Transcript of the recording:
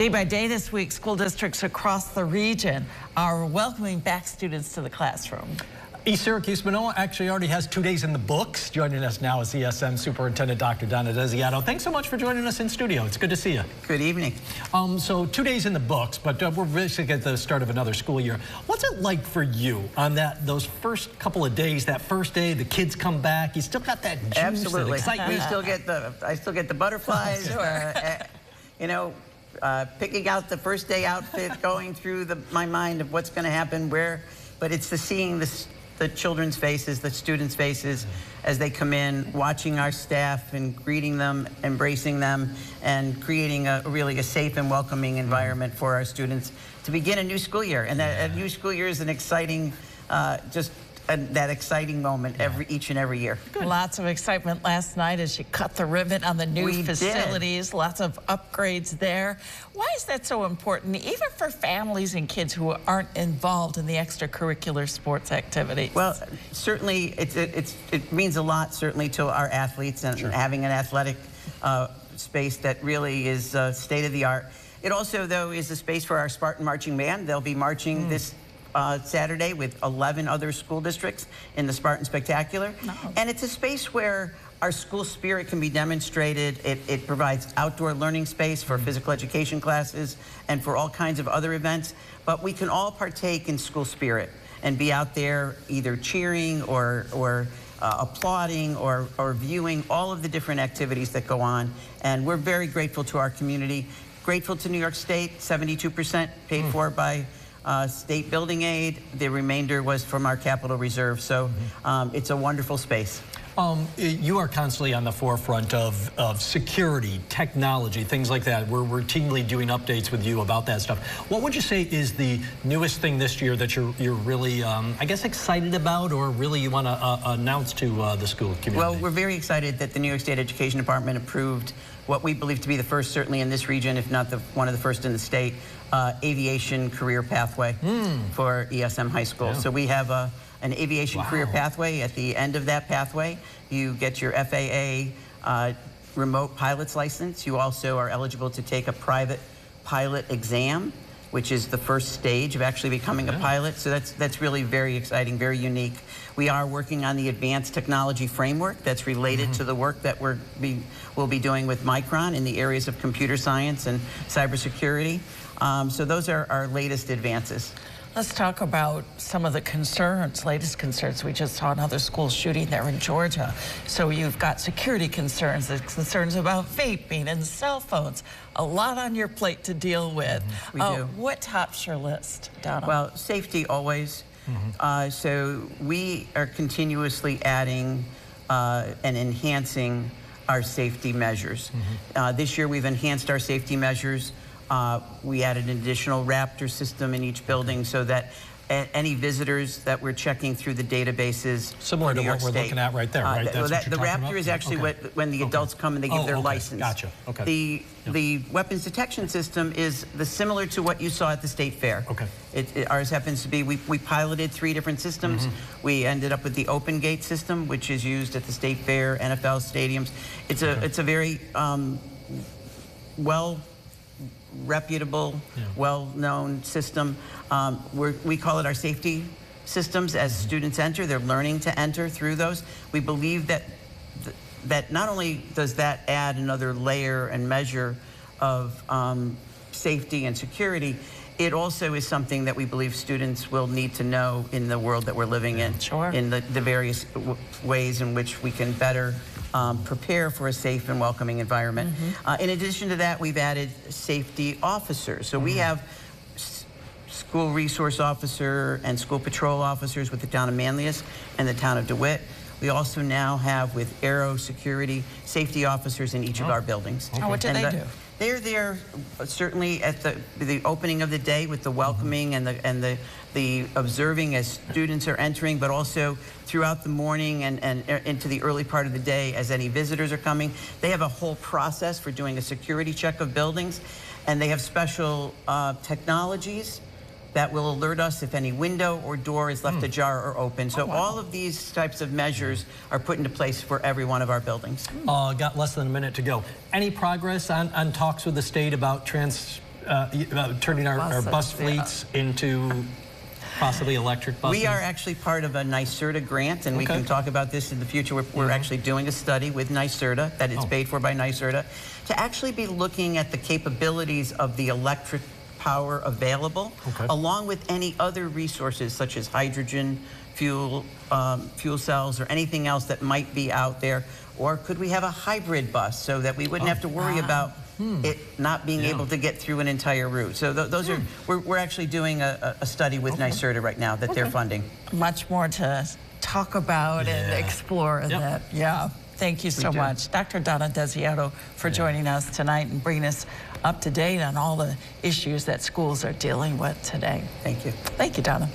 Day by day this week, school districts across the region are welcoming back students to the classroom. East Syracuse Manoa actually already has 2 days in the books. Joining us now is ESM Superintendent Dr. Donna DeSiato. Thanks so much for joining us in studio. It's good to see you. Good evening. So 2 days in the books, but we're basically at the start of another school year. What's it like for you on those first couple of days, that first day, the kids come back, you still got that juice Absolutely. and excitement? I still get the butterflies. Picking out the first day outfit, going through my mind of what's going to happen where, but it's seeing the children's faces, the students' faces as they come in, watching our staff and greeting them, embracing them, and creating really a safe and welcoming environment for our students to begin a new school year. And that new school year is an exciting, that exciting moment each and every year. Good. Lots of excitement last night as you cut the ribbon on the new facilities. Lots of upgrades there. Why is that so important, even for families and kids who aren't involved in the extracurricular sports activities? Well, certainly it means a lot, certainly, to our athletes and having an athletic space that really is state of the art. It also, though, is a space for our Spartan Marching Band. They'll be marching this Saturday with 11 other school districts in the Spartan Spectacular. And it's a space where our school spirit can be demonstrated. It provides outdoor learning space for physical education classes and for all kinds of other events. But we can all partake in school spirit and be out there either cheering or applauding or viewing all of the different activities that go on. And we're very grateful to our community. Grateful to New York State, 72% paid for by state building aid. The remainder was from our capital reserve. So it's a wonderful space. You are constantly on the forefront of security, technology, things like that. We're routinely doing updates with you about that stuff. What would you say is the newest thing this year that you're really, I guess, excited about, or really you want to announce to the school community? Well, we're very excited that the New York State Education Department approved what we believe to be the first, certainly in this region, if not one of the first in the state, aviation career pathway for ESM High School. So we have an aviation career pathway. At the end of that pathway, you get your FAA remote pilot's license. You also are eligible to take a private pilot exam, which is the first stage of actually becoming a pilot. So that's really very exciting, very unique. We are working on the advanced technology framework that's related to the work that we'll be doing with Micron in the areas of computer science and cybersecurity. So those are our latest advances. Let's talk about some of the latest concerns. We just saw another school shooting there in Georgia. So you've got security concerns, there's concerns about vaping and cell phones. A lot on your plate to deal with. We do. What tops your list, Donna? Well, safety always. So we are continuously adding and enhancing our safety measures. This year we've enhanced our safety measures. We added an additional Raptor system in each building so that any visitors that we're checking through the databases. Similar to what we're looking at right there, right? The Raptor is actually when the adults come and they give their license. Gotcha. Okay. The weapons detection system is similar to what you saw at the State Fair. Okay. Ours happens to be, we piloted 3 different systems. We ended up with the Open Gate system, which is used at the State Fair, NFL stadiums. It's a very reputable, well-known system. We call it our safety systems. As students enter, they're learning to enter through those. We believe that not only does that add another layer and measure of safety and security, it also is something that we believe students will need to know in the world that we're living in, in the various ways in which we can better prepare for a safe and welcoming environment. In addition to that, we've added safety officers. So we have school resource officer and school patrol officers with the town of Manlius and the town of DeWitt. We also now have with Aero Security safety officers in each of our buildings. What do they do? They're there certainly at the opening of the day with the welcoming and the observing as students are entering, but also throughout the morning and into the early part of the day as any visitors are coming. They have a whole process for doing a security check of buildings, and they have special technologies that will alert us if any window or door is left ajar or open. So all of these types of measures are put into place for every one of our buildings. Got less than a minute to go. Any progress on talks with the state about turning our bus Buses, fleets into possibly electric buses? We are actually part of a NYSERDA grant, and we can talk about this in the future. We're actually doing a study with NYSERDA, that it's paid for by NYSERDA, to actually be looking at the capabilities of the electric power available, along with any other resources such as hydrogen, fuel cells, or anything else that might be out there. Or could we have a hybrid bus so that we wouldn't have to worry about it not being able to get through an entire route? So those are, we're actually doing a study with NYSERDA right now that they're funding. Much more to talk about and explore that. Yeah. Thank you so much, Dr. Donna DeSiato, for joining us tonight and bringing us up to date on all the issues that schools are dealing with today. Thank you. Thank you, Donna.